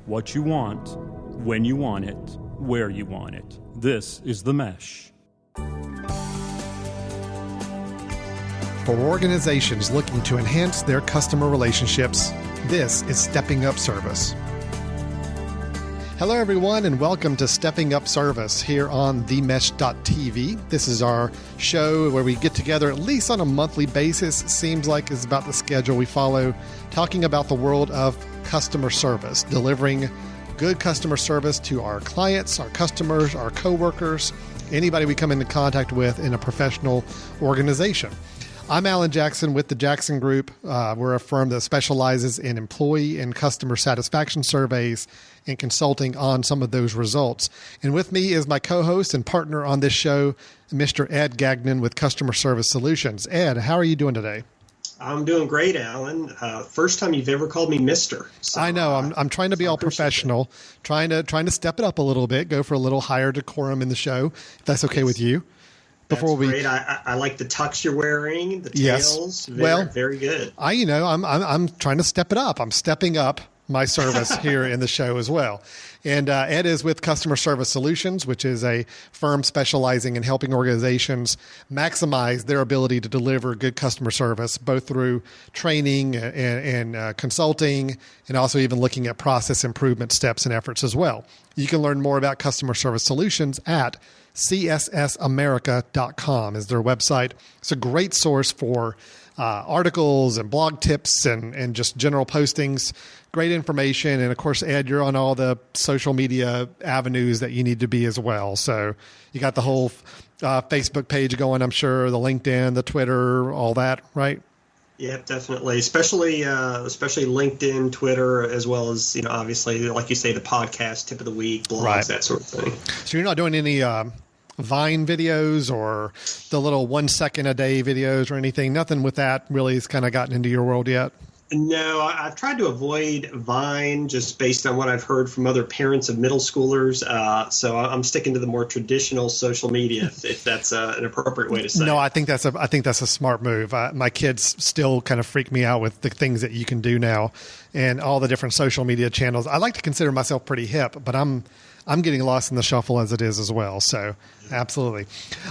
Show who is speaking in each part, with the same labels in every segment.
Speaker 1: what you want, when you want it, where you want it. This is The Mesh.
Speaker 2: For organizations looking to enhance their customer relationships, this is Stepping Up Service. Hello, everyone, and welcome to Stepping Up Service here on themesh.tv. This is our show where we get together at least on a monthly basis. It seems like it's about the schedule we follow, talking about the world of customer service, delivering good customer service to our clients, our customers, our coworkers, anybody we come into contact with in a professional organization. I'm Alan Jackson with the Jackson Group. We're a firm that specializes in employee and customer satisfaction surveys and consulting on some of those results. And with me is my co-host and partner on this show, Mr. Ed Gagnon with Customer Service Solutions. Ed, how are you doing today?
Speaker 3: I'm doing great, Alan. First time you've ever called me Mister. So,
Speaker 2: I know. I'm trying to be all professional, trying to step it up a little bit, go for a little higher decorum in the show, if that's okay with you.
Speaker 3: Great. I like the tux you're wearing, the tails.
Speaker 2: Yes.
Speaker 3: Very good.
Speaker 2: I'm trying to step it up. I'm stepping up my service here in the show as well. And Ed is with Customer Service Solutions, which is a firm specializing in helping organizations maximize their ability to deliver good customer service, both through training and consulting, and also even looking at process improvement steps and efforts as well. You can learn more about Customer Service Solutions at cssamerica.com is their website. It's a great source for articles and blog tips and just general postings, great information. And of course, Ed, you're on all the social media avenues that you need to be as well. So you got the whole Facebook page going, I'm sure, the LinkedIn, the Twitter, all that, right?
Speaker 3: Yep, definitely. Especially LinkedIn, Twitter, as well as, obviously, like you say, the podcast, tip of the week, blogs, right, that sort of thing.
Speaker 2: So you're not doing any Vine videos or the little 1 second a day videos or anything? Nothing with that really has kind of gotten into your world yet?
Speaker 3: No, I've tried to avoid Vine just based on what I've heard from other parents of middle schoolers. So I'm sticking to the more traditional social media, if that's an appropriate way to say.
Speaker 2: No, I think that's a smart move. My kids still kind of freak me out with the things that you can do now and all the different social media channels. I like to consider myself pretty hip, but I'm getting lost in the shuffle as it is as well. So absolutely.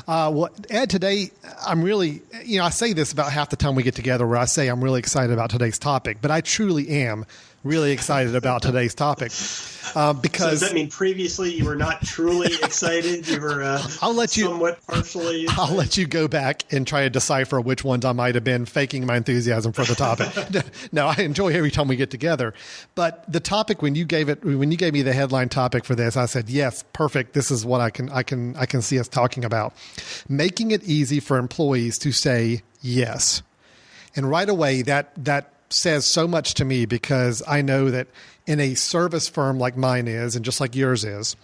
Speaker 2: Well, Ed, today I'm really, I say this about half the time we get together where I say I'm really excited about today's topic, but I truly am really excited about today's topic. Because
Speaker 3: so does that mean previously you were not truly excited? You were somewhat partially excited?
Speaker 2: I'll let you go back and try to decipher which ones I might have been faking my enthusiasm for the topic. No, I enjoy every time we get together. But the topic, when you gave me the headline topic for this, I said, yes, perfect. This is what I can see us talking about. Making it easy for employees to say yes. And right away, that says so much to me, because I know that in a service firm like mine is, and just like yours is,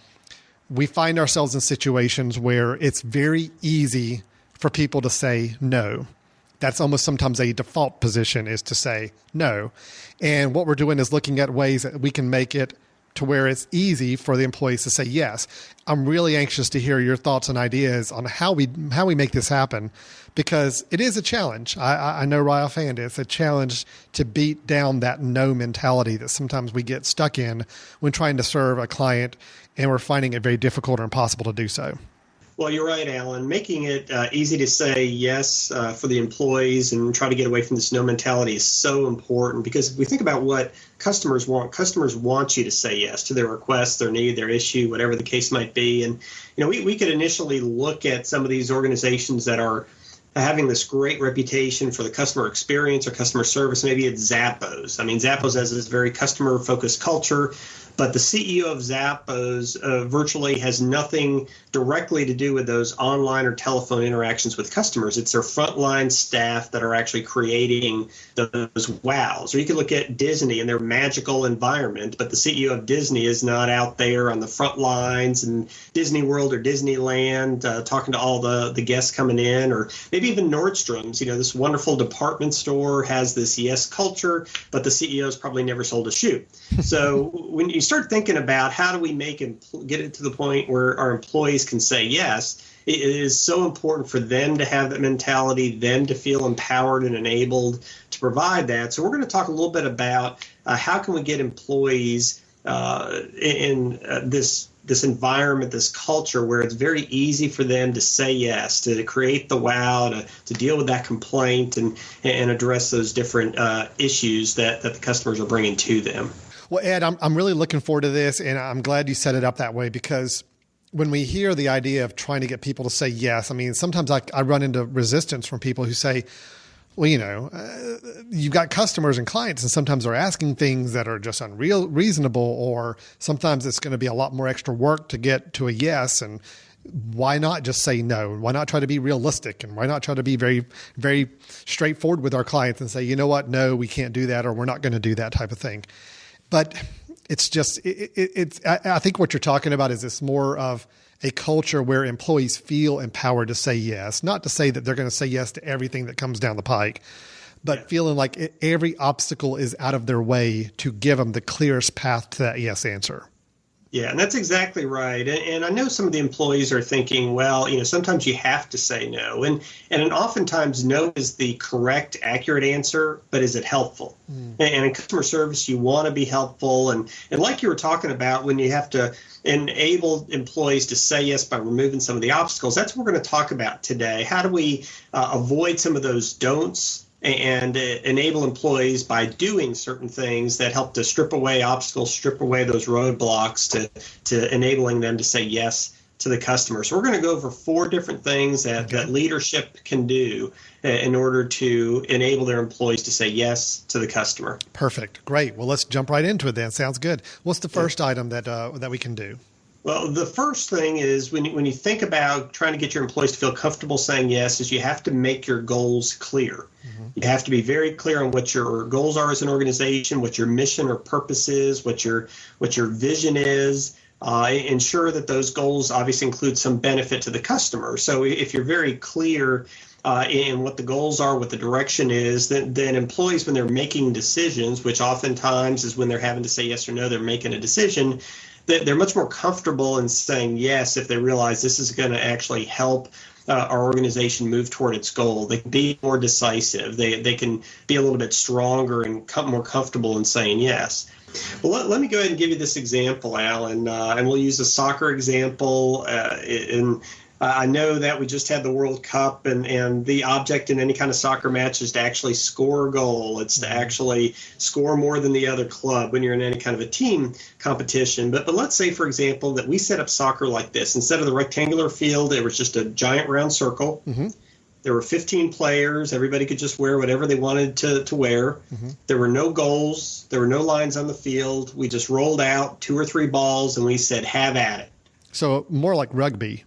Speaker 2: we find ourselves in situations where it's very easy for people to say no. That's almost sometimes a default position, is to say no. And what we're doing is looking at ways that we can make it to where it's easy for the employees to say yes. I'm really anxious to hear your thoughts and ideas on how we make this happen, because it is a challenge. I know right offhand it's a challenge to beat down that no mentality that sometimes we get stuck in when trying to serve a client, and we're finding it very difficult or impossible to do so.
Speaker 3: Well, you're right, Alan. Making it easy to say yes for the employees and try to get away from this no mentality is so important, because if we think about what customers want you to say yes to their request, their need, their issue, whatever the case might be. And, we could initially look at some of these organizations that are having this great reputation for the customer experience or customer service. Maybe it's Zappos. I mean, Zappos has this very customer-focused culture, but the CEO of Zappos virtually has nothing directly to do with those online or telephone interactions with customers. It's their frontline staff that are actually creating those wows. Or you could look at Disney and their magical environment, but the CEO of Disney is not out there on the front lines in Disney World or Disneyland talking to all the guests coming in. Or maybe even Nordstrom's, this wonderful department store has this yes culture, but the CEO's probably never sold a shoe. So when you start thinking about how do we get it to the point where our employees can say yes, it is so important for them to have that mentality, them to feel empowered and enabled to provide that. So we're going to talk a little bit about how can we get employees this environment, this culture where it's very easy for them to say yes, to create the wow, to deal with that complaint and address those different issues that the customers are bringing to them.
Speaker 2: Well, Ed, I'm really looking forward to this, and I'm glad you set it up that way, because when we hear the idea of trying to get people to say yes, I mean, sometimes I run into resistance from people who say, well, you've got customers and clients, and sometimes they're asking things that are just unreasonable, or sometimes it's going to be a lot more extra work to get to a yes. And why not just say no? Why not try to be realistic? And why not try to be very, very straightforward with our clients and say, you know what? No, we can't do that, or we're not going to do that type of thing. But it's just, I think what you're talking about is this more of a culture where employees feel empowered to say yes, not to say that they're going to say yes to everything that comes down the pike, but feeling like every obstacle is out of their way to give them the clearest path to that yes answer.
Speaker 3: Yeah, and that's exactly right. And I know some of the employees are thinking, well, sometimes you have to say no. And oftentimes no is the correct, accurate answer, but is it helpful? And in customer service, you want to be helpful. And like you were talking about, when you have to enable employees to say yes by removing some of the obstacles, that's what we're going to talk about today. How do we avoid some of those don'ts and enable employees by doing certain things that help to strip away obstacles, strip away those roadblocks to enabling them to say yes to the customer. So we're going to go over 4 different things that leadership can do in order to enable their employees to say yes to the customer.
Speaker 2: Perfect. Great. Well, let's jump right into it then. Sounds good. What's the first item that we can do?
Speaker 3: Well, the first thing is when you think about trying to get your employees to feel comfortable saying yes, is you have to make your goals clear. You have to be very clear on what your goals are as an organization, what your mission or purpose is, what your vision is. Ensure that those goals obviously include some benefit to the customer. So if you're very clear in what the goals are, what the direction is, then employees, when they're making decisions, which oftentimes is when they're having to say yes or no, they're making a decision, they're much more comfortable in saying yes if they realize this is going to actually help our organization move toward its goal. They can be more decisive. They can be a little bit stronger and more comfortable in saying yes. Well, let me go ahead and give you this example, Alan, and we'll use a soccer example. I know that we just had the World Cup, and the object in any kind of soccer match is to actually score a goal. It's to actually score more than the other club when you're in any kind of a team competition. But let's say, for example, that we set up soccer like this. Instead of the rectangular field, it was just a giant round circle. Mm-hmm. There were 15 players. Everybody could just wear whatever they wanted to wear. Mm-hmm. There were no goals. There were no lines on the field. We just rolled out 2 or 3 balls, and we said, have at it.
Speaker 2: So more like rugby.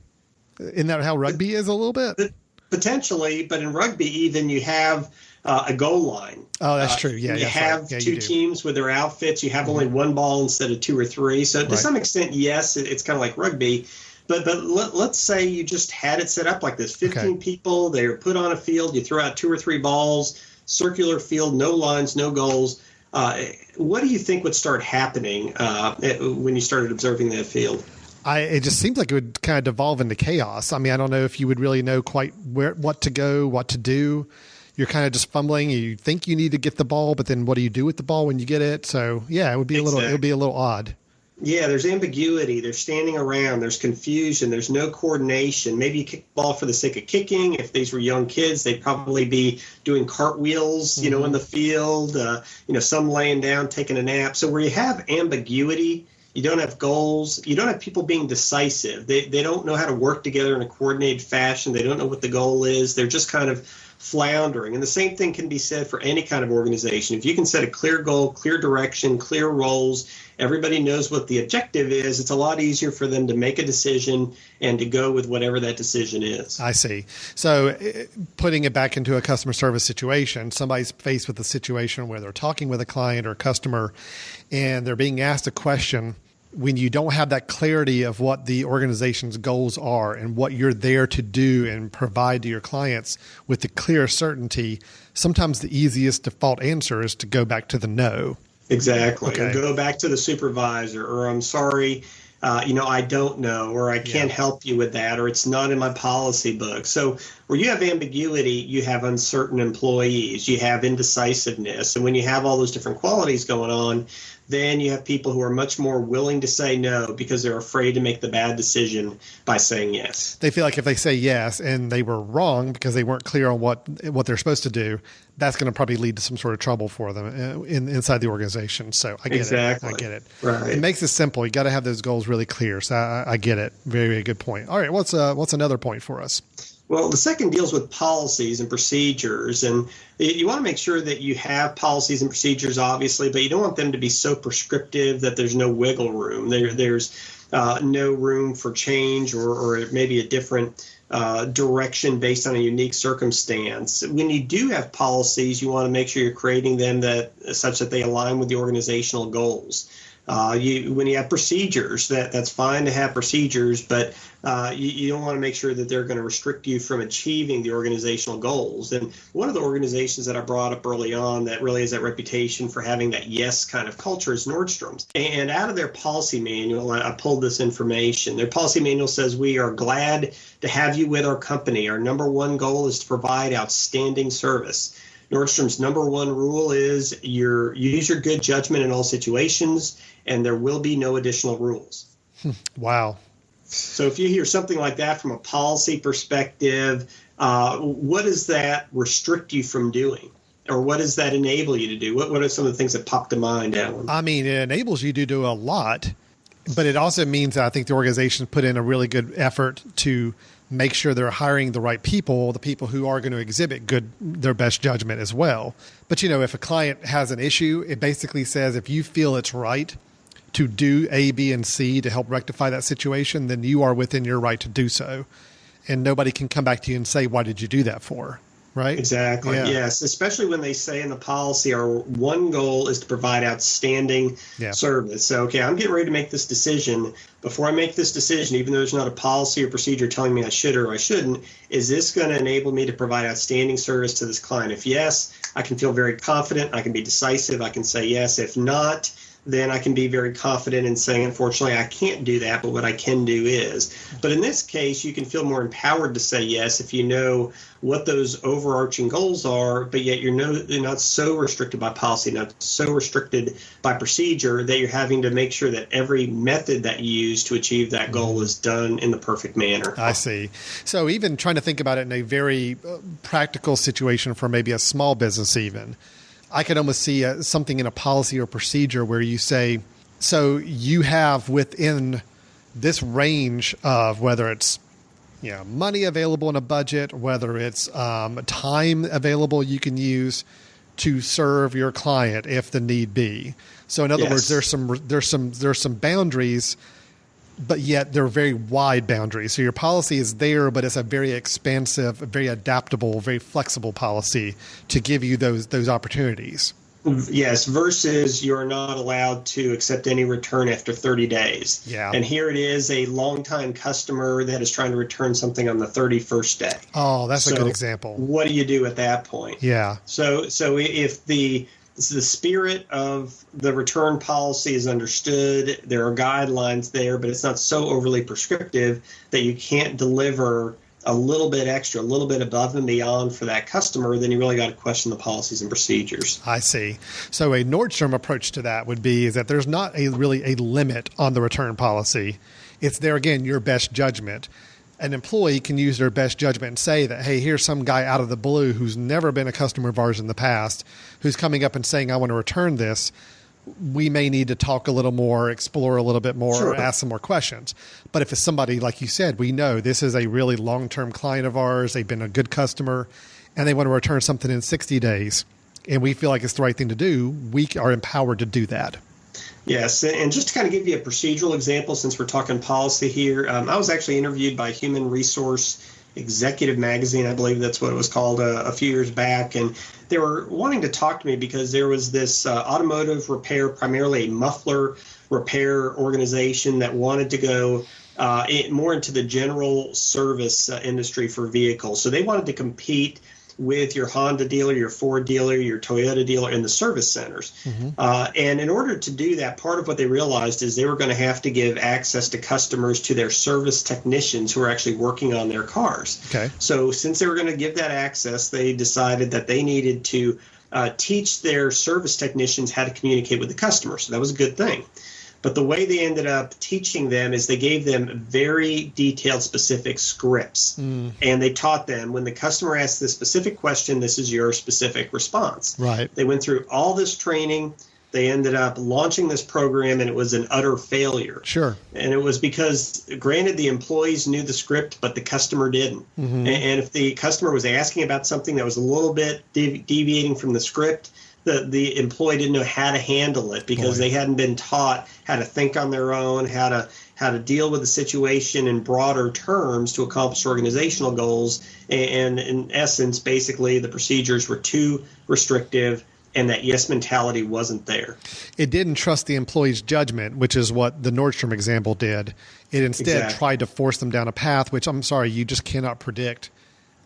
Speaker 2: Isn't that how rugby is a little bit?
Speaker 3: Potentially, but in rugby even you have a goal line.
Speaker 2: Oh, that's true. Yeah,
Speaker 3: you have
Speaker 2: right. Yeah,
Speaker 3: 2 teams with their outfits. You have only 1 ball instead of 2 or 3. So to some extent, yes, it's kind of like rugby. But let's say you just had it set up like this. 15 people, they're put on a field. You throw out 2 or 3 balls, circular field, no lines, no goals. What do you think would start happening when you started observing that field?
Speaker 2: It just seems like it would kind of devolve into chaos. I mean, I don't know if you would really know quite what to go, what to do. You're kind of just fumbling. You think you need to get the ball, but then what do you do with the ball when you get it? So yeah, it would be it would be a little odd.
Speaker 3: Yeah, there's ambiguity. There's standing around. There's confusion. There's no coordination. Maybe you kick the ball for the sake of kicking. If these were young kids, they'd probably be doing cartwheels, in the field. Some laying down, taking a nap. So where you have ambiguity, you don't have goals. You don't have people being decisive. They don't know how to work together in a coordinated fashion. They don't know what the goal is. They're just kind of floundering. And the same thing can be said for any kind of organization. If you can set a clear goal, clear direction, clear roles, everybody knows what the objective is, it's a lot easier for them to make a decision and to go with whatever that decision is.
Speaker 2: I see. So putting it back into a customer service situation, somebody's faced with a situation where they're talking with a client or a customer and they're being asked a question. When you don't have that clarity of what the organization's goals are and what you're there to do and provide to your clients with the clear certainty, sometimes the easiest default answer is to go back to the no.
Speaker 3: Exactly. Okay. Or go back to the supervisor, or I'm sorry, I don't know, or I can't help you with that, or it's not in my policy book. So where you have ambiguity, you have uncertain employees, you have indecisiveness. And when you have all those different qualities going on, then you have people who are much more willing to say no because they're afraid to make the bad decision by saying yes.
Speaker 2: They feel like if they say yes and they were wrong because they weren't clear on what they're supposed to do, that's going to probably lead to some sort of trouble for them inside the organization. So I get it. I get it.
Speaker 3: Right.
Speaker 2: It makes it simple. You got to have those goals really clear. So I get it. Very, very good point. All right. What's another point for us?
Speaker 3: Well, the second deals with policies and procedures, and you want to make sure that you have policies and procedures, obviously, but you don't want them to be so prescriptive that there's no wiggle room. There's no room for change or maybe a different direction based on a unique circumstance. When you do have policies, you want to make sure you're creating them such that they align with the organizational goals. When you have procedures, that's fine to have procedures, but you don't want to make sure that they're going to restrict you from achieving the organizational goals. And one of the organizations that I brought up early on that really has that reputation for having that yes kind of culture is Nordstrom's. And out of their policy manual, I pulled this information. Their policy manual says, "We are glad to have you with our company. Our number one goal is to provide outstanding service. Nordstrom's number one rule is use your good judgment in all situations, and there will be no additional rules."
Speaker 2: Wow.
Speaker 3: So if you hear something like that from a policy perspective, what does that restrict you from doing? Or what does that enable you to do? What are some of the things that pop to mind, Alan?
Speaker 2: I mean, it enables you to do a lot, but it also means that I think the organization put in a really good effort to make sure they're hiring the right people, the people who are going to exhibit their best judgment as well. But, if a client has an issue, it basically says if you feel it's right to do A, B, and C to help rectify that situation, then you are within your right to do so. And nobody can come back to you and say, why did you do that for? Right?
Speaker 3: Exactly.
Speaker 2: Yeah.
Speaker 3: Yes. Especially when they say in the policy, our one goal is to provide outstanding service. So, okay, I'm getting ready to make this decision. Before I make this decision, even though there's not a policy or procedure telling me I should or I shouldn't, is this going to enable me to provide outstanding service to this client? If yes, I can feel very confident. I can be decisive. I can say yes. If not, then I can be very confident in saying, unfortunately, I can't do that, but what I can do is. But in this case, you can feel more empowered to say yes if you know what those overarching goals are, but yet you're not so restricted by policy, not so restricted by procedure that you're having to make sure that every method that you use to achieve that goal is done in the perfect manner.
Speaker 2: I see. So even trying to think about it in a very practical situation for maybe a small business even, I could almost see something in a policy or procedure where you say, so you have within this range of whether it's money available in a budget, whether it's time available you can use to serve your client if the need be. So in other words, there's some boundaries, but yet they're very wide boundaries. So your policy is there, but it's a very expansive, very adaptable, very flexible policy to give you those opportunities.
Speaker 3: Yes, versus you're not allowed to accept any return after 30 days.
Speaker 2: Yeah.
Speaker 3: And here it is, a longtime customer that is trying to return something on the 31st day.
Speaker 2: Oh, that's a good example.
Speaker 3: What do you do at that point?
Speaker 2: Yeah.
Speaker 3: So if the spirit of the return policy is understood, there are guidelines there, but it's not so overly prescriptive that you can't deliver a little bit extra, a little bit above and beyond for that customer, then you really got to question the policies and procedures.
Speaker 2: I see. So a Nordstrom approach to that would be is that there's not really a limit on the return policy. It's there, again, your best judgment. An employee can use their best judgment and say that, hey, here's some guy out of the blue who's never been a customer of ours in the past, who's coming up and saying, I want to return this. We may need to talk a little more, explore a little bit more,
Speaker 3: Sure.
Speaker 2: or ask some more questions. But if it's somebody, like you said, we know this is a really long-term client of ours, they've been a good customer, and they want to return something in 60 days, and we feel like it's the right thing to do, we are empowered to do that.
Speaker 3: Yes, and just to kind of give you a procedural example, since we're talking policy here, I was actually interviewed by Human Resource Executive Magazine, I believe that's what it was called, a few years back, and they were wanting to talk to me because there was this automotive repair, primarily a muffler repair organization that wanted to go more into the general service industry for vehicles. So they wanted to compete with your Honda dealer, your Ford dealer, your Toyota dealer in the service centers. Mm-hmm. And in order to do that, part of what they realized is they were going to have to give access to customers to their service technicians who are actually working on their cars.
Speaker 2: Okay.
Speaker 3: So since they were going to give that access, they decided that they needed to teach their service technicians how to communicate with the customer. So that was a good thing. But the way they ended up teaching them is they gave them very detailed, specific scripts. And they taught them when the customer asks this specific question, this is your specific response.
Speaker 2: Right.
Speaker 3: They went through all this training. They ended up launching this program, and it was an utter failure.
Speaker 2: Sure.
Speaker 3: And it was because, granted, the employees knew the script, but the customer didn't. And if the customer was asking about something that was a little bit deviating from the script, the employee didn't know how to handle it because they hadn't been taught how to think on their own, how to deal with the situation in broader terms to accomplish organizational goals. And in essence, basically, the procedures were too restrictive, and that yes mentality wasn't there.
Speaker 2: It didn't trust the employee's judgment, which is what the Nordstrom example did. It instead tried to force them down a path, which I'm sorry, you just cannot predict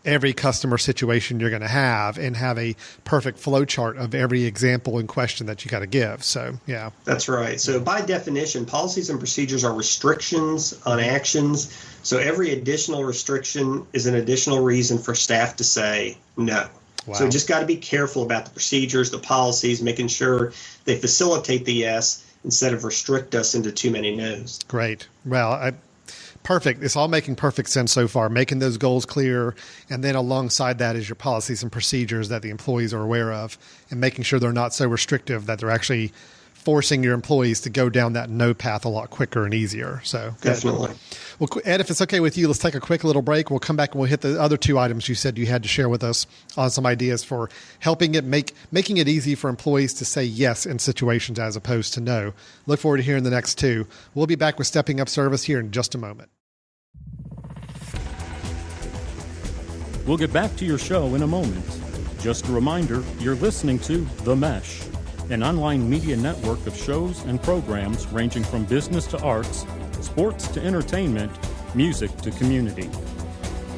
Speaker 2: every customer situation you're going to have and have a perfect flow chart of every example and question that you got to give. So, yeah.
Speaker 3: That's right. So by definition, policies and procedures are restrictions on actions. So every additional restriction is an additional reason for staff to say no. Wow. So just got to be careful about the procedures, the policies, making sure they facilitate the yes instead of restrict us into too many no's.
Speaker 2: Great. Well, perfect. It's all making perfect sense so far, making those goals clear. And then alongside that is your policies and procedures that the employees are aware of and making sure they're not so restrictive that they're actually forcing your employees to go down that no path a lot quicker and easier. So
Speaker 3: definitely.
Speaker 2: Well, Ed, if it's okay with you, let's take a quick little break. We'll come back and we'll hit the other two items you said you had to share with us on some ideas for helping it making it easy for employees to say yes in situations as opposed to no. Look forward to hearing the next two. We'll be back with Stepping Up Service here in just a moment.
Speaker 1: We'll get back to your show in a moment. Just a reminder, you're listening to The Mesh, an online media network of shows and programs ranging from business to arts, sports to entertainment, music to community.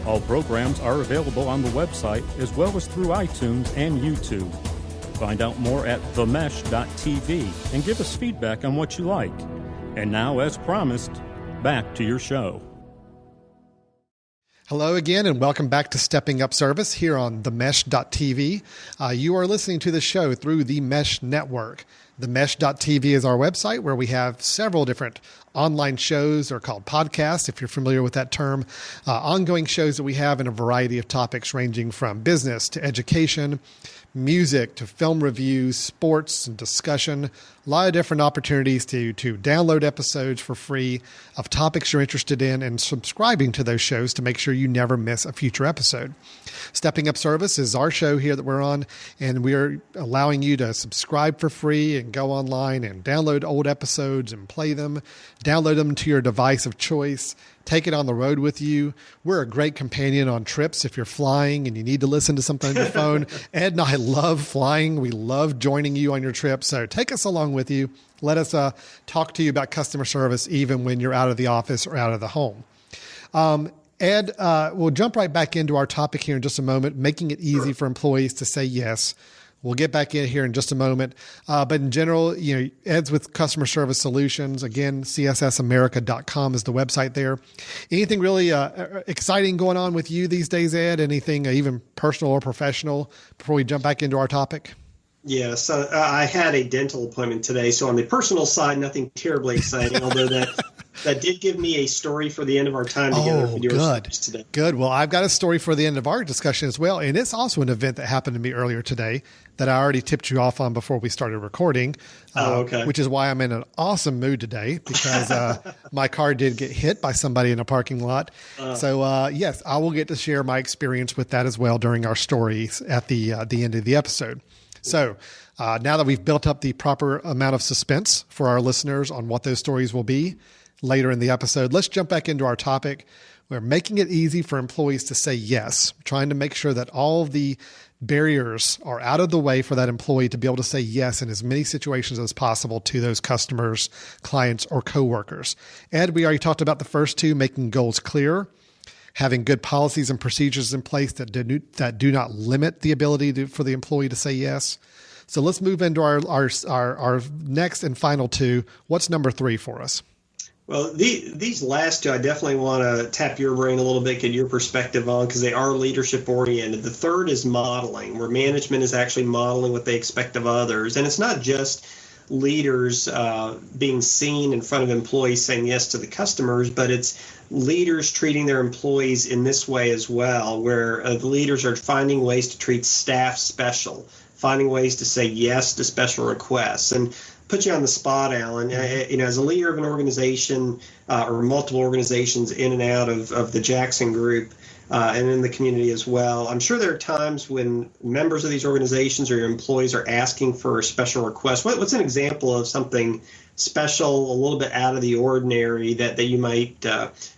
Speaker 1: All programs are available on the website as well as through iTunes and YouTube. Find out more at themesh.tv and give us feedback on what you like. And now, as promised, back to your show.
Speaker 2: Hello again, and welcome back to Stepping Up Service here on themesh.tv. You are listening to the show through the Mesh Network. Themesh.tv is our website where we have several different online shows, or called podcasts, if you're familiar with that term, ongoing shows that we have in a variety of topics ranging from business to education, music to film reviews, sports and discussion, a lot of different opportunities to download episodes for free of topics you're interested in and subscribing to those shows to make sure you never miss a future episode. Stepping Up Service is our show here that we're on, and we are allowing you to subscribe for free and go online and download old episodes and play them, download them to your device of choice, take it on the road with you. We're a great companion on trips if you're flying and you need to listen to something on your phone. Ed and I love flying. We love joining you on your trip. So take us along with you. Let us talk to you about customer service even when you're out of the office or out of the home. Ed, we'll jump right back into our topic here in just a moment, making it easy for employees to say yes. We'll get back in here in just a moment. But in general, Ed's with Customer Service Solutions. Again, CSSAmerica.com is the website there. Anything really exciting going on with you these days, Ed? Anything even personal or professional before we jump back into our topic?
Speaker 3: Yeah, so I had a dental appointment today. So on the personal side, nothing terribly exciting, although that did give me a story for the end of our time together for your today.
Speaker 2: Good. Well, I've got a story for the end of our discussion as well. And it's also an event that happened to me earlier today that I already tipped you off on before we started recording, which is why I'm in an awesome mood today, because my car did get hit by somebody in a parking lot. So, yes, I will get to share my experience with that as well during our stories at the end of the episode. So now that we've built up the proper amount of suspense for our listeners on what those stories will be later in the episode, let's jump back into our topic. We're making it easy for employees to say yes, trying to make sure that all of the barriers are out of the way for that employee to be able to say yes in as many situations as possible to those customers, clients, or coworkers. Ed, we already talked about the first two, making goals clear, having good policies and procedures in place that do not limit the ability for the employee to say yes. So let's move into our next and final two. What's number 3 for us?
Speaker 3: Well, these last two, I definitely want to tap your brain a little bit, get your perspective on, because they are leadership oriented. The third is modeling, where management is actually modeling what they expect of others. And it's not just leaders being seen in front of employees saying yes to the customers, but it's leaders treating their employees in this way as well, where the leaders are finding ways to treat staff special, finding ways to say yes to special requests. And put you on the spot, Alan. As a leader of an organization or multiple organizations in and out of the Jackson Group and in the community as well, I'm sure there are times when members of these organizations or your employees are asking for a special request. What's an example of something special, a little bit out of the ordinary that you might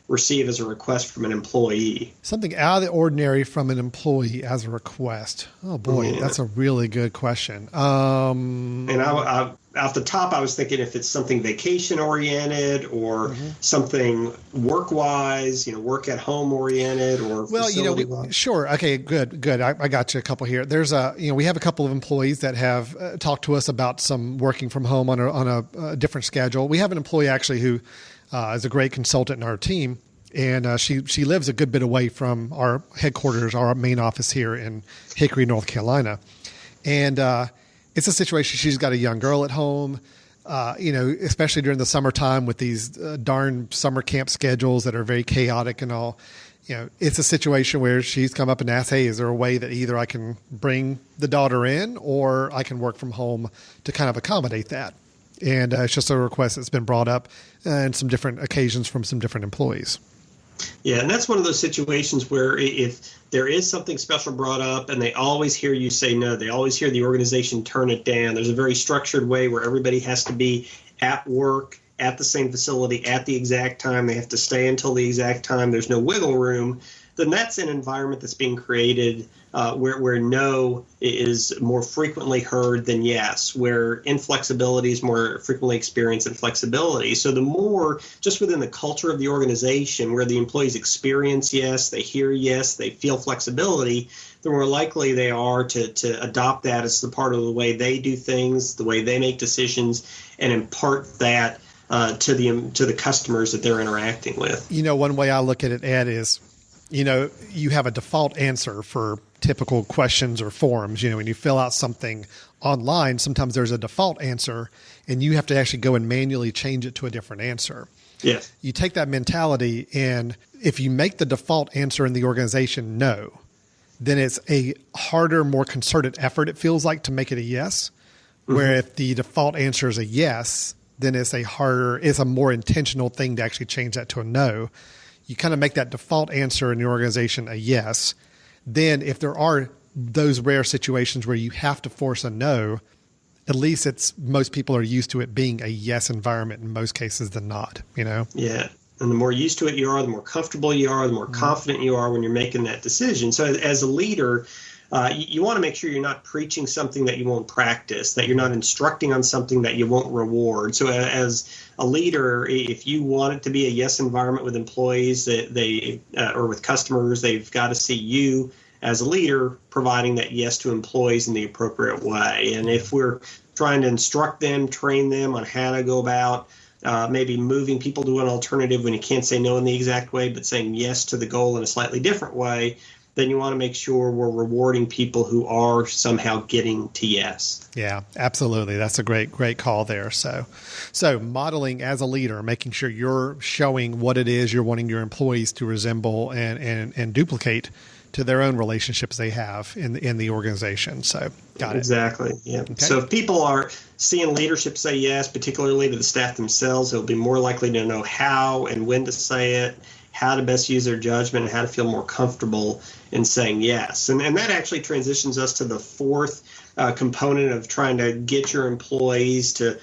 Speaker 3: receive as a request from an employee?
Speaker 2: Something out of the ordinary from an employee as a request. Oh boy, that's a really good question.
Speaker 3: And I off the top, I was thinking if it's something vacation oriented or something work wise, work at home oriented or
Speaker 2: sure. Okay, good. I got you a couple here. There's we have a couple of employees that have talked to us about some working from home on a different schedule. We have an employee actually who is a great consultant in our team, and she lives a good bit away from our headquarters, our main office here in Hickory, North Carolina, and it's a situation. She's got a young girl at home, especially during the summertime with these darn summer camp schedules that are very chaotic and all. It's a situation where she's come up and asked, hey, is there a way that either I can bring the daughter in or I can work from home to kind of accommodate that? And it's just a request that's been brought up on some different occasions from some different employees.
Speaker 3: Yeah, and that's one of those situations where if there is something special brought up and they always hear you say no, they always hear the organization turn it down. There's a very structured way where everybody has to be at work, at the same facility, at the exact time. They have to stay until the exact time. There's no wiggle room. Then that's an environment that's being created where no is more frequently heard than yes, where inflexibility is more frequently experienced than flexibility. So the more just within the culture of the organization where the employees experience yes, they hear yes, they feel flexibility, the more likely they are to adopt that as the part of the way they do things, the way they make decisions, and impart that to the customers that they're interacting with.
Speaker 2: One way I look at it, Ed, is you have a default answer for typical questions or forms. When you fill out something online, sometimes there's a default answer and you have to actually go and manually change it to a different answer.
Speaker 3: Yes.
Speaker 2: You take that mentality, and if you make the default answer in the organization no, then it's a harder, more concerted effort, it feels like, to make it a yes. Where if the default answer is a yes, then it's a more intentional thing to actually change that to a no. You kind of make that default answer in the organization a yes. Then if there are those rare situations where you have to force a no, at least most people are used to it being a yes environment in most cases than not,
Speaker 3: Yeah. And the more used to it you are, the more comfortable you are, the more confident you are when you're making that decision. So as a leader, you want to make sure you're not preaching something that you won't practice, that you're not instructing on something that you won't reward. So as a leader, if you want it to be a yes environment with employees or with customers, they've got to see you as a leader providing that yes to employees in the appropriate way. And if we're trying to instruct them, train them on how to go about maybe moving people to an alternative when you can't say no in the exact way, but saying yes to the goal in a slightly different way, then you want to make sure we're rewarding people who are somehow getting to yes.
Speaker 2: Yeah, absolutely. That's a great call there. So modeling as a leader, making sure you're showing what it is you're wanting your employees to resemble and duplicate to their own relationships they have in the organization. So got it.
Speaker 3: Exactly. Yeah. Okay. So if people are seeing leadership say yes, particularly to the staff themselves, they'll be more likely to know how and when to say it, how to best use their judgment, and how to feel more comfortable in saying yes. And that actually transitions us to the fourth component of trying to get your employees to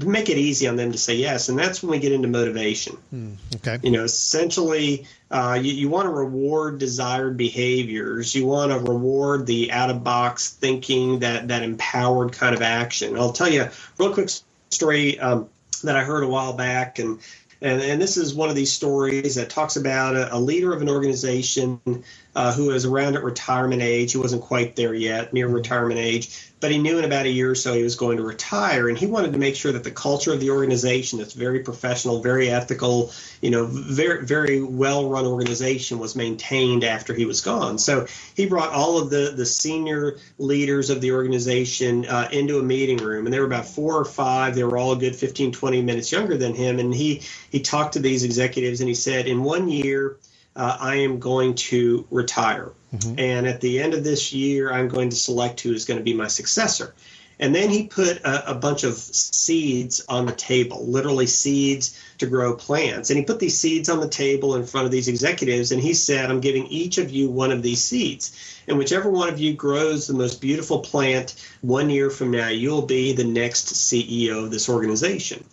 Speaker 3: make it easy on them to say yes. And that's when we get into motivation.
Speaker 2: Okay.
Speaker 3: Essentially, you want to reward desired behaviors. You want to reward the out-of-box thinking, that empowered kind of action. I'll tell you a real quick story that I heard a while back, and And this is one of these stories that talks about a leader of an organization who was around at retirement age. He wasn't quite there yet, near retirement age, but he knew in about a year or so he was going to retire. And he wanted to make sure that the culture of the organization, that's very professional, very ethical, very, very well-run organization, was maintained after he was gone. So he brought all of the senior leaders of the organization into a meeting room. And there were about 4 or 5. They were all a good 15, 20 minutes younger than him. And he talked to these executives and he said, in 1 year, I am going to retire. Mm-hmm. And at the end of this year, I'm going to select who is going to be my successor. And then he put a bunch of seeds on the table, literally seeds to grow plants. And he put these seeds on the table in front of these executives. And he said, I'm giving each of you one of these seeds. And whichever one of you grows the most beautiful plant 1 year from now, you'll be the next CEO of this organization.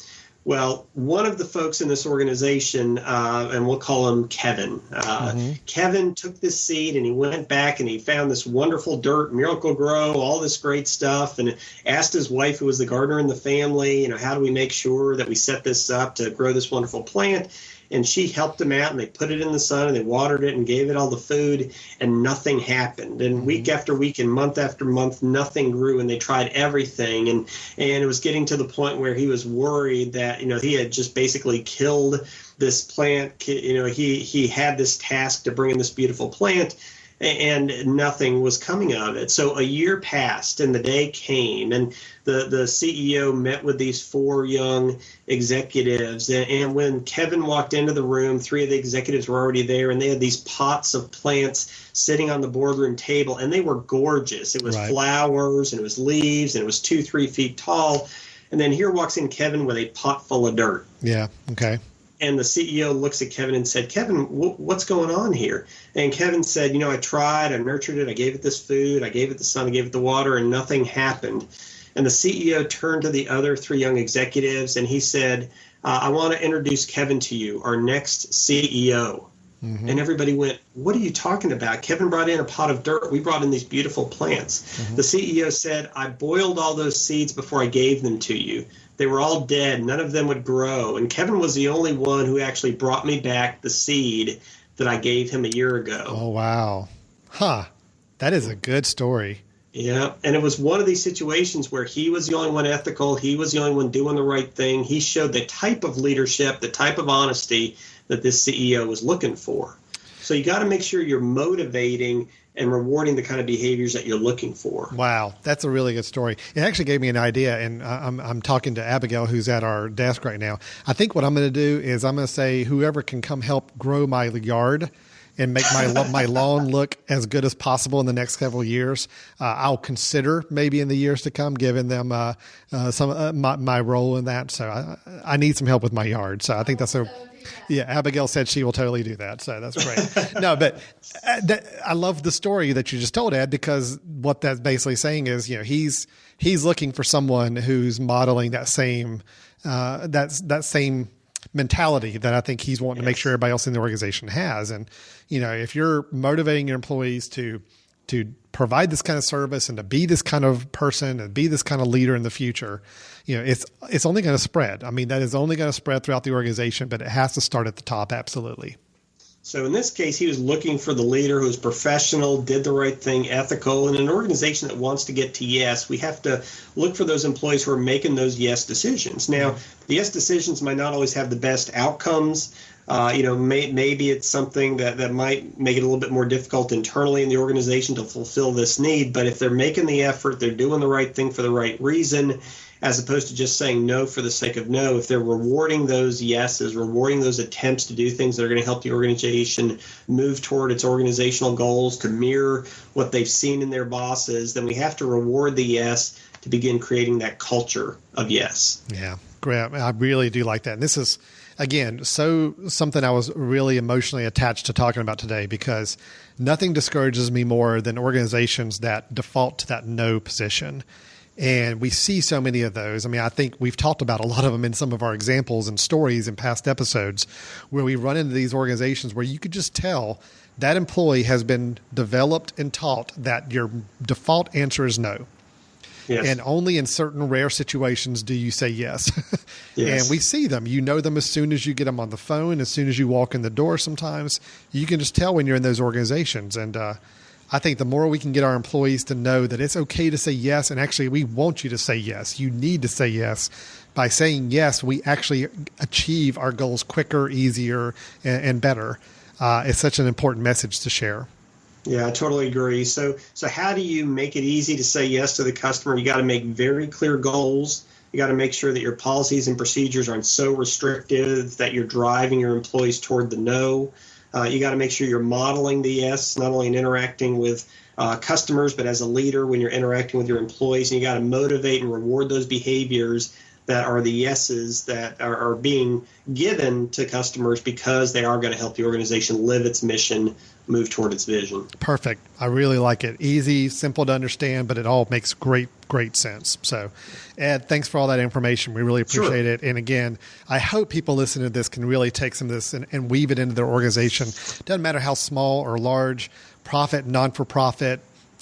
Speaker 3: Well, one of the folks in this organization, and we'll call him Kevin, Kevin took this seed and he went back and he found this wonderful dirt, Miracle-Gro, all this great stuff, and asked his wife, who was the gardener in the family, how do we make sure that we set this up to grow this wonderful plant? And she helped him out, and they put it in the sun, and they watered it and gave it all the food, and nothing happened. And week after week and month after month, nothing grew, and they tried everything. And it was getting to the point where he was worried that, he had just basically killed this plant. He had this task to bring in this beautiful plant, and nothing was coming out of it. So a year passed, and the day came, and the CEO met with these 4 young executives. And when Kevin walked into the room, 3 of the executives were already there, and they had these pots of plants sitting on the boardroom table, and they were gorgeous. It was flowers, and it was leaves, and it was 2-3 feet tall. And then here walks in Kevin with a pot full of dirt.
Speaker 2: Yeah, okay.
Speaker 3: And the CEO looks at Kevin and said, Kevin, what's going on here? And Kevin said, I tried, I nurtured it, I gave it this food, I gave it the sun, I gave it the water, and nothing happened. And the CEO turned to the other 3 young executives and he said, I want to introduce Kevin to you, our next CEO. Mm-hmm. And everybody went, what are you talking about? Kevin brought in a pot of dirt. We brought in these beautiful plants. Mm-hmm. The CEO said, I boiled all those seeds before I gave them to you. They were all dead. None of them would grow. And Kevin was the only one who actually brought me back the seed that I gave him a year ago.
Speaker 2: Oh, wow. Huh. That is a good story.
Speaker 3: Yeah. And it was one of these situations where he was the only one ethical. He was the only one doing the right thing. He showed the type of leadership, the type of honesty that this CEO was looking for. So you got to make sure you're motivating and rewarding the kind of behaviors that you're looking for.
Speaker 2: Wow, that's a really good story. It actually gave me an idea, and I'm talking to Abigail, who's at our desk right now. I think what I'm going to do is I'm going to say whoever can come help grow my yard and make my lawn look as good as possible in the next several years, I'll consider maybe in the years to come giving them my role in that. So I need some help with my yard. So I think that's Yeah, Abigail said she will totally do that. So that's great. No, but I love the story that you just told, Ed, because what that's basically saying is, he's looking for someone who's modeling that same same mentality that I think he's wanting to make sure everybody else in the organization has. And, if you're motivating your employees to provide this kind of service and to be this kind of person and be this kind of leader in the future, it's only going to spread. I mean, that is only going to spread throughout the organization, but it has to start at the top. Absolutely.
Speaker 3: So in this case, he was looking for the leader who's professional, did the right thing, ethical. In an organization that wants to get to yes, we have to look for those employees who are making those yes decisions. Now, the yes decisions might not always have the best outcomes. Maybe it's something that might make it a little bit more difficult internally in the organization to fulfill this need. But if they're making the effort, they're doing the right thing for the right reason, as opposed to just saying no for the sake of no. If they're rewarding those yeses, rewarding those attempts to do things that are going to help the organization move toward its organizational goals, to mirror what they've seen in their bosses, then we have to reward the yes to begin creating that culture of yes.
Speaker 2: Yeah, great. I really do like that. And this is, again, so something I was really emotionally attached to talking about today, because nothing discourages me more than organizations that default to that no position. And we see so many of those. I mean, I think we've talked about a lot of them in some of our examples and stories in past episodes, where we run into these organizations where you could just tell that employee has been developed and taught that your default answer is no.
Speaker 3: Yes.
Speaker 2: And only in certain rare situations do you say yes.
Speaker 3: Yes.
Speaker 2: And we see them. You know them as soon as you get them on the phone, as soon as you walk in the door sometimes. You can just tell when you're in those organizations. And I think the more we can get our employees to know that it's okay to say yes, and actually we want you to say yes. You need to say yes. By saying yes, we actually achieve our goals quicker, easier, and better. It's such an important message to share.
Speaker 3: Yeah, I totally agree. So how do you make it easy to say yes to the customer? You got to make very clear goals. You got to make sure that your policies and procedures aren't so restrictive that you're driving your employees toward the no. You got to make sure you're modeling the yes, not only in interacting with customers, but as a leader when you're interacting with your employees. And you got to motivate and reward those behaviors that are the yeses that are being given to customers because they are going to help the organization live its mission, move toward its vision.
Speaker 2: Perfect. I really like it. Easy, simple to understand, but it all makes great sense. So, Ed, thanks for all that information. We really appreciate it. And again, I hope people listening to this can really take some of this and weave it into their organization. Doesn't matter how small or large, profit, non-for-profit,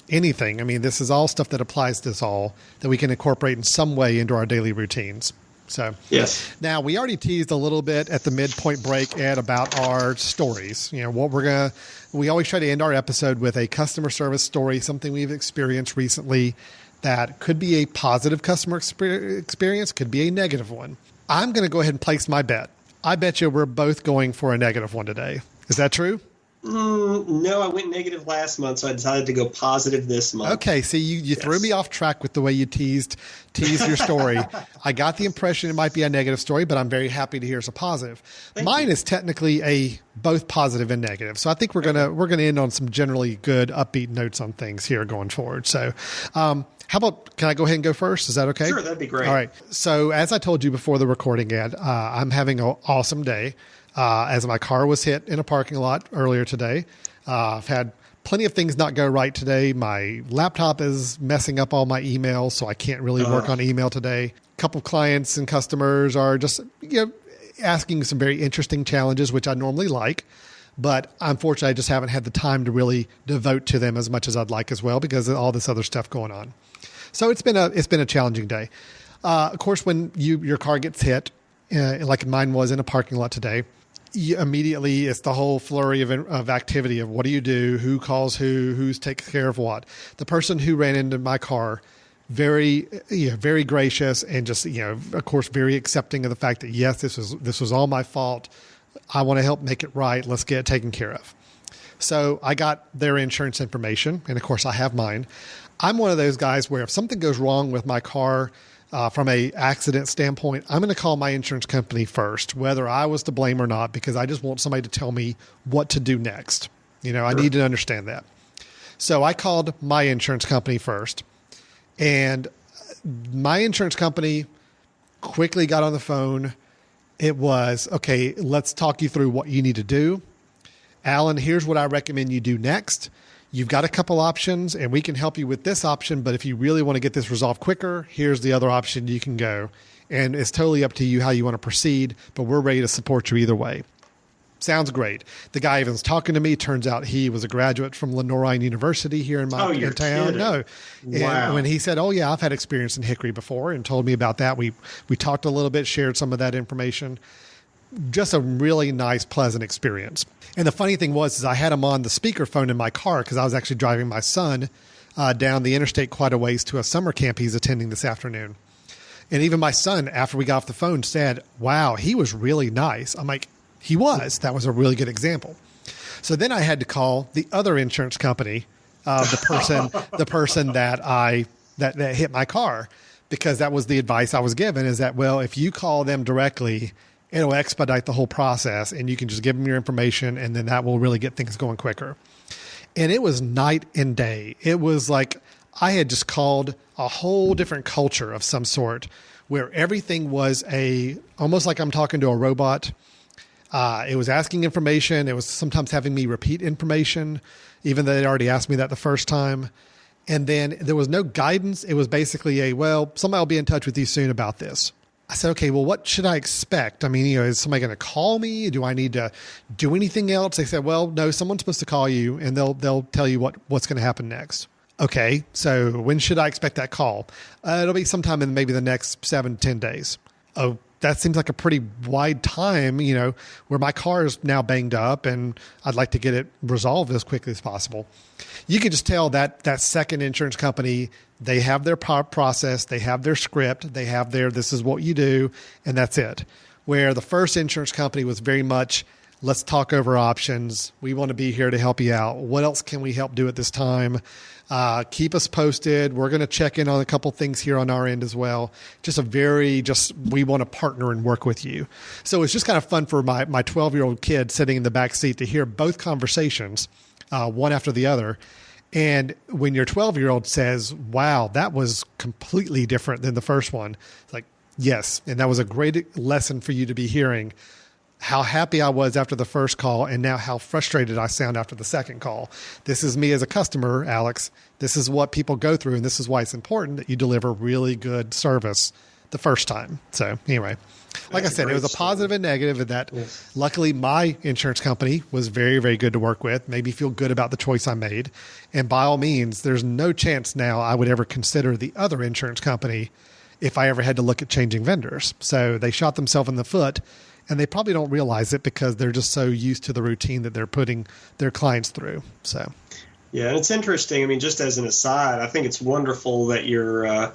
Speaker 2: anything. I mean, this is all stuff that applies to us all that we can incorporate in some way into our daily routines. So,
Speaker 3: yes.
Speaker 2: Now, we already teased a little bit at the midpoint break, Ed, about our stories. You know, we always try to end our episode with a customer service story, something we've experienced recently that could be a positive customer experience, could be a negative one. I'm going to go ahead and place my bet. I bet you we're both going for a negative one today. Is that true?
Speaker 3: No, I went negative last month, so I decided to go positive this month.
Speaker 2: Okay, see, you threw me off track with the way you teased your story. I got the impression it might be a negative story, but I'm very happy to hear it's a positive. Mine is technically a both positive and negative, so I think we're gonna end on some generally good, upbeat notes on things here going forward. So, how about, can I go ahead and go first? Is that okay?
Speaker 3: Sure, that'd be great.
Speaker 2: All right. So, as I told you before the recording, Ed, I'm having an awesome day. As my car was hit in a parking lot earlier today. I've had plenty of things not go right today. My laptop is messing up all my emails, so I can't really work on email today. A couple of clients and customers are just asking some very interesting challenges, which I normally like. But unfortunately, I just haven't had the time to really devote to them as much as I'd like as well because of all this other stuff going on. So it's been a challenging day. Of course, when your car gets hit, like mine was in a parking lot today, immediately it's the whole flurry of activity of what do you do, who calls who's takes care of what. The person who ran into my car, very gracious and just, of course, very accepting of the fact that, yes, this was all my fault. I want to help make it right. Let's get it taken care of. So I got their insurance information, and of course I have mine. I'm one of those guys where if something goes wrong with my car, from a accident standpoint, I'm going to call my insurance company first, whether I was to blame or not, because I just want somebody to tell me what to do next. I need to understand that. So I called my insurance company first, and my insurance company quickly got on the phone. It was, okay, let's talk you through what you need to do. Alan, here's what I recommend you do next. You've got a couple options and we can help you with this option, but if you really want to get this resolved quicker, here's the other option you can go. And it's totally up to you how you want to proceed, but we're ready to support you either way. Sounds great. The guy even was talking to me. Turns out he was a graduate from Lenoir University here in my town.
Speaker 3: Kidding.
Speaker 2: No.
Speaker 3: Wow.
Speaker 2: And when he said, oh yeah, I've had experience in Hickory before, and told me about that, we talked a little bit, shared some of that information. Just a really nice, pleasant experience. And the funny thing was, I had him on the speakerphone in my car because I was actually driving my son down the interstate quite a ways to a summer camp he's attending this afternoon. And even my son, after we got off the phone, said, wow, he was really nice. I'm like, he was. That was a really good example. So then I had to call the other insurance company, the person that hit my car, because that was the advice I was given, is that, well, if you call them directly, it'll expedite the whole process and you can just give them your information and then that will really get things going quicker. And it was night and day. It was like I had just called a whole different culture of some sort where everything was almost like I'm talking to a robot. It was asking information. It was sometimes having me repeat information, even though they'd already asked me that the first time. And then there was no guidance. It was basically somebody will be in touch with you soon about this. I said, okay, well, what should I expect? I mean, is somebody going to call me? Do I need to do anything else? They said, well, no, someone's supposed to call you and they'll tell you what's going to happen next. Okay, so when should I expect that call? It'll be sometime in maybe the next 7 to 10 days. Oh, that seems like a pretty wide time, where my car is now banged up and I'd like to get it resolved as quickly as possible. You can just tell that second insurance company, they have their process, they have their script, they have this is what you do, and that's it. Where the first insurance company was very much, let's talk over options. We want to be here to help you out. What else can we help do at this time? Keep us posted. We're going to check in on a couple things here on our end as well. We want to partner and work with you. So it's just kind of fun for my 12-year-old kid sitting in the back seat to hear both conversations, one after the other. And when your 12-year-old says, wow, that was completely different than the first one, it's like, yes. And that was a great lesson for you to be hearing. How happy I was after the first call, and now how frustrated I sound after the second call. This is me as a customer, Alex. This is what people go through, and this is why it's important that you deliver really good service the first time. So anyway, like I said, it was a positive and negative in that. Yes. Luckily, my insurance company was very, very good to work with, made me feel good about the choice I made. And by all means, there's no chance now I would ever consider the other insurance company if I ever had to look at changing vendors. So they shot themselves in the foot. And they probably don't realize it because they're just so used to the routine that they're putting their clients through. So,
Speaker 3: yeah, and it's interesting. I mean, just as an aside, I think it's wonderful that your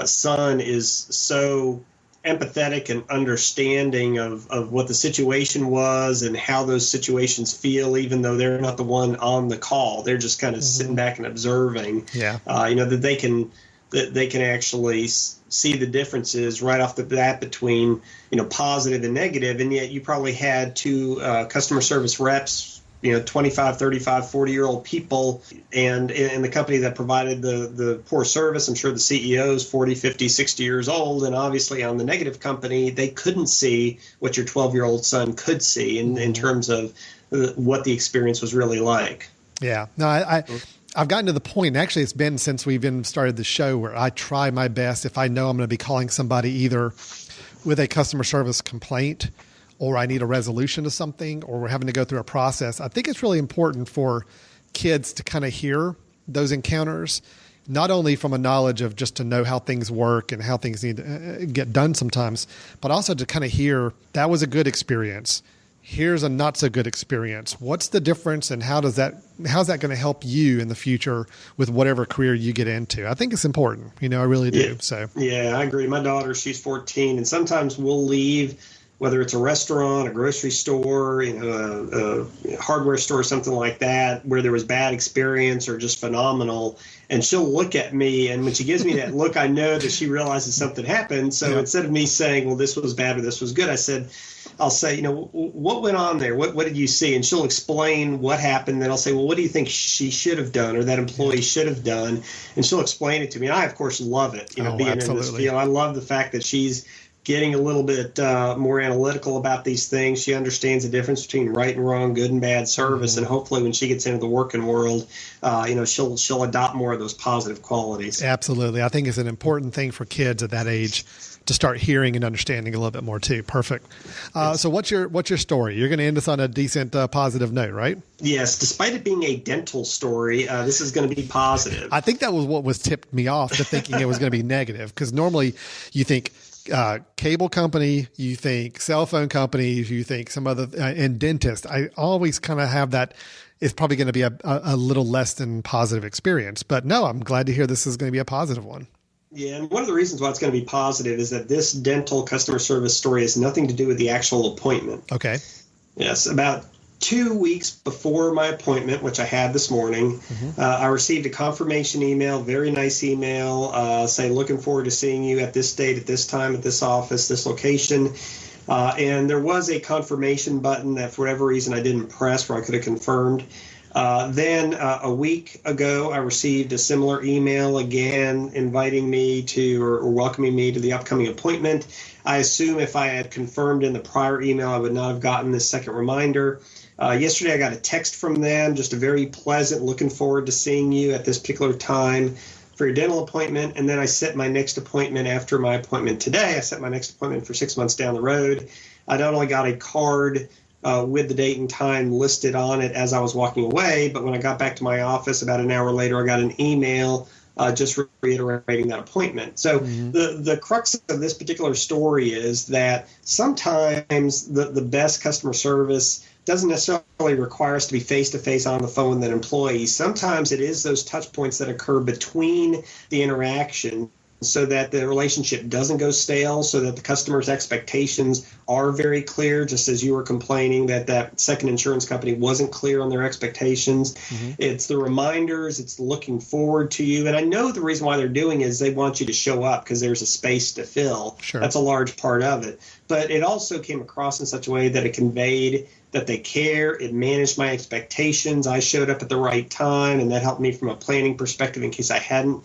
Speaker 3: son is so empathetic and understanding of what the situation was and how those situations feel, even though they're not the one on the call. They're just kind of sitting back and observing. Yeah, that they can actually see the differences right off the bat between, positive and negative. And yet you probably had two customer service reps, 25, 35, 40-year-old people, and in the company that provided the poor service, I'm sure the CEOs 40, 50, 60 years old. And obviously on the negative company, they couldn't see what your 12-year-old son could see in terms of what the experience was really like.
Speaker 2: Yeah. No, I've gotten to the point, actually it's been since we've even started the show, where I try my best, if I know I'm going to be calling somebody either with a customer service complaint or I need a resolution to something or we're having to go through a process. I think it's really important for kids to kind of hear those encounters, not only from a knowledge of just to know how things work and how things need to get done sometimes, but also to kind of hear that was a good experience. Here's a not so good experience. What's the difference, and how's that going to help you in the future with whatever career you get into? I think it's important. I really do.
Speaker 3: Yeah.
Speaker 2: So
Speaker 3: yeah, I agree. My daughter, she's 14, and sometimes we'll leave, whether it's a restaurant, a grocery store, a hardware store, something like that, where there was bad experience or just phenomenal. And she'll look at me, and when she gives me that look, I know that she realizes something happened. So instead of me saying, well, this was bad or this was good, I'll say, what went on there? What did you see? And she'll explain what happened. Then I'll say, well, what do you think she should have done or that employee should have done? And she'll explain it to me. And I, of course, love it, being absolutely. In this field. I love the fact that she's getting a little bit more analytical about these things. She understands the difference between right and wrong, good and bad service. And hopefully when she gets into the working world, she'll adopt more of those positive qualities.
Speaker 2: Absolutely. I think it's an important thing for kids at that age to start hearing and understanding a little bit more too. Perfect. So what's your story? You're going to end us on a decent positive note, right?
Speaker 3: Yes. Despite it being a dental story, this is going to be positive.
Speaker 2: I think that was what was tipped me off to thinking it was going to be negative, because normally you think cable company, you think cell phone companies, you think some other, and dentist. I always kind of have that. It's probably going to be a little less than positive experience, but no, I'm glad to hear this is going to be a positive one.
Speaker 3: Yeah, and one of the reasons why it's going to be positive is that this dental customer service story has nothing to do with the actual appointment.
Speaker 2: Okay.
Speaker 3: Yes, about 2 weeks before my appointment, which I had this morning, I received a confirmation email, very nice email, saying, looking forward to seeing you at this date, at this time, at this office, this location. And there was a confirmation button that for whatever reason I didn't press where I could have confirmed. Then a week ago, I received a similar email again inviting me to or welcoming me to the upcoming appointment. I assume if I had confirmed in the prior email, I would not have gotten this second reminder. Yesterday, I got a text from them, just a very pleasant, looking forward to seeing you at this particular time for your dental appointment. And then I set my next appointment after my appointment today. I set my next appointment for 6 months down the road. I not only got a card with the date and time listed on it as I was walking away. But when I got back to my office about an hour later, I got an email just reiterating that appointment. So the crux of this particular story is that sometimes the best customer service doesn't necessarily require us to be face-to-face on the phone with an employee. Sometimes it is those touch points that occur between the interaction so that the relationship doesn't go stale, so that the customer's expectations are very clear, just as you were complaining that second insurance company wasn't clear on their expectations. It's the reminders, it's looking forward to you. And I know the reason why they're doing it is they want you to show up because there's a space to fill.
Speaker 2: Sure.
Speaker 3: That's a large part of it. But it also came across in such a way that it conveyed that they care. It managed my expectations. I showed up at the right time, and that helped me from a planning perspective in case I hadn't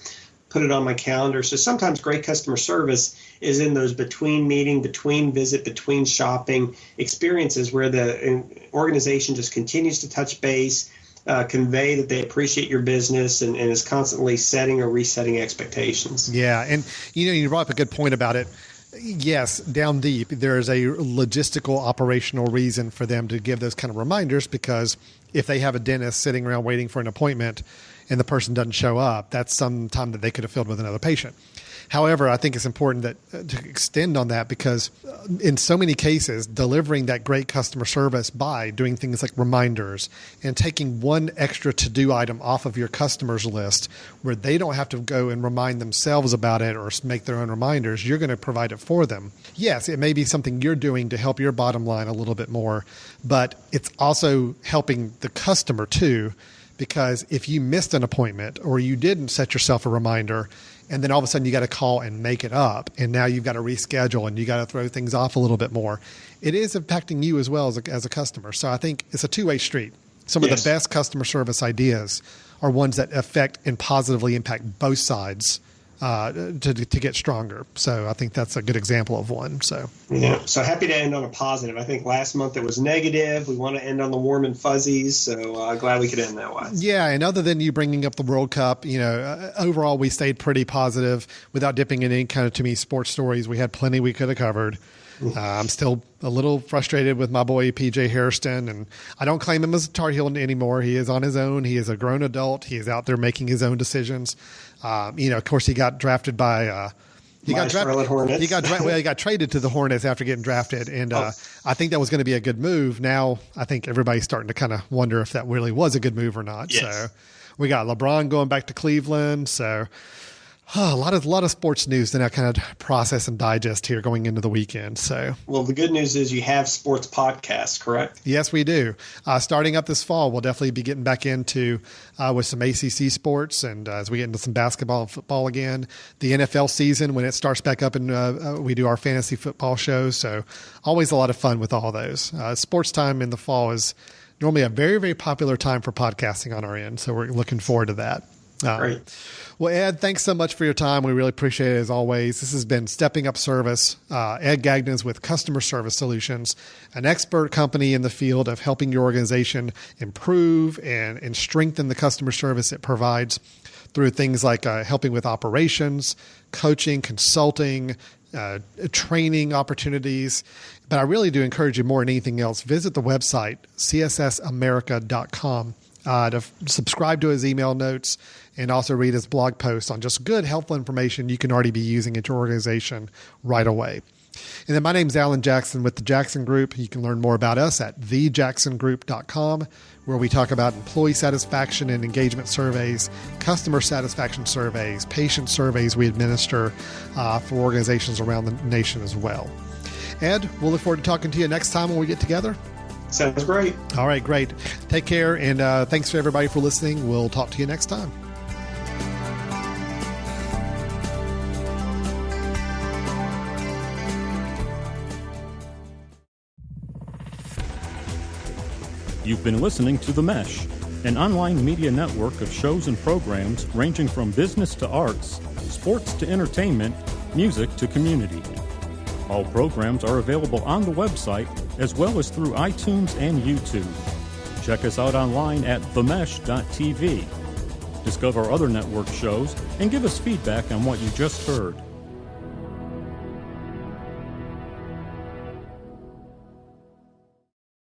Speaker 3: put it on my calendar. So sometimes great customer service is in those between meeting, between visit, between shopping experiences where the organization just continues to touch base, convey that they appreciate your business and is constantly setting or resetting expectations.
Speaker 2: Yeah. And, you brought up a good point about it. Yes, down deep, there is a logistical, operational reason for them to give those kind of reminders, because if they have a dentist sitting around waiting for an appointment and the person doesn't show up, that's some time that they could have filled with another patient. However, I think it's important that to extend on that, because in so many cases, delivering that great customer service by doing things like reminders and taking one extra to-do item off of your customer's list where they don't have to go and remind themselves about it or make their own reminders, you're going to provide it for them. Yes, it may be something you're doing to help your bottom line a little bit more, but it's also helping the customer too, because if you missed an appointment or you didn't set yourself a reminder, and then all of a sudden you got to call and make it up, and now you've got to reschedule and you got to throw things off a little bit more, it is impacting you as well as a customer. So I think it's a two-way street. Some of the best customer service ideas are ones that affect and positively impact both sides to get stronger. So I think that's a good example of one. So
Speaker 3: happy to end on a positive. I think last month it was negative. We want to end on the warm and fuzzies. So glad we could end that way. Yeah,
Speaker 2: and other than you bringing up the World Cup, overall we stayed pretty positive without dipping in any kind of, to me, sports stories. We had plenty we could have covered. I'm still a little frustrated with my boy PJ Hairston, and I don't claim him as a Tar Heel anymore. He is on his own. He is a grown adult. He is out there making his own decisions. Of course, he got drafted by he got traded to the Hornets after getting drafted, and I think that was going to be a good move. Now I think everybody's starting to kind of wonder if that really was a good move or not.
Speaker 3: Yes.
Speaker 2: So we got LeBron going back to Cleveland. So a lot of sports news that I kind of process and digest here going into the weekend. So,
Speaker 3: well, the good news is you have sports podcasts, correct?
Speaker 2: Yes, we do. Starting up this fall, we'll definitely be getting back into with some ACC sports, and as we get into some basketball and football again, the NFL season when it starts back up, and we do our fantasy football shows. So, always a lot of fun with all those. Sports time in the fall is normally a very, very popular time for podcasting on our end. So, we're looking forward to that.
Speaker 3: Great.
Speaker 2: Well, Ed, thanks so much for your time. We really appreciate it as always. This has been Stepping Up Service. Ed Gagnons with Customer Service Solutions, an expert company in the field of helping your organization improve and strengthen the customer service it provides through things like helping with operations, coaching, consulting, training opportunities. But I really do encourage you more than anything else, visit the website, cssamerica.com. To subscribe to his email notes and also read his blog posts on just good, helpful information you can already be using at your organization right away. And then my name's Alan Jackson with the Jackson Group. You can learn more about us at thejacksongroup.com, where we talk about employee satisfaction and engagement surveys, customer satisfaction surveys, patient surveys we administer for organizations around the nation as well. Ed, we'll look forward to talking to you next time when we get together.
Speaker 3: Sounds great.
Speaker 2: All right, great. Take care, and thanks to everybody for listening. We'll talk to you next time.
Speaker 1: You've been listening to The Mesh, an online media network of shows and programs ranging from business to arts, sports to entertainment, music to community. All programs are available on the website as well as through iTunes and YouTube. Check us out online at themesh.tv. Discover other network shows and give us feedback on what you just heard.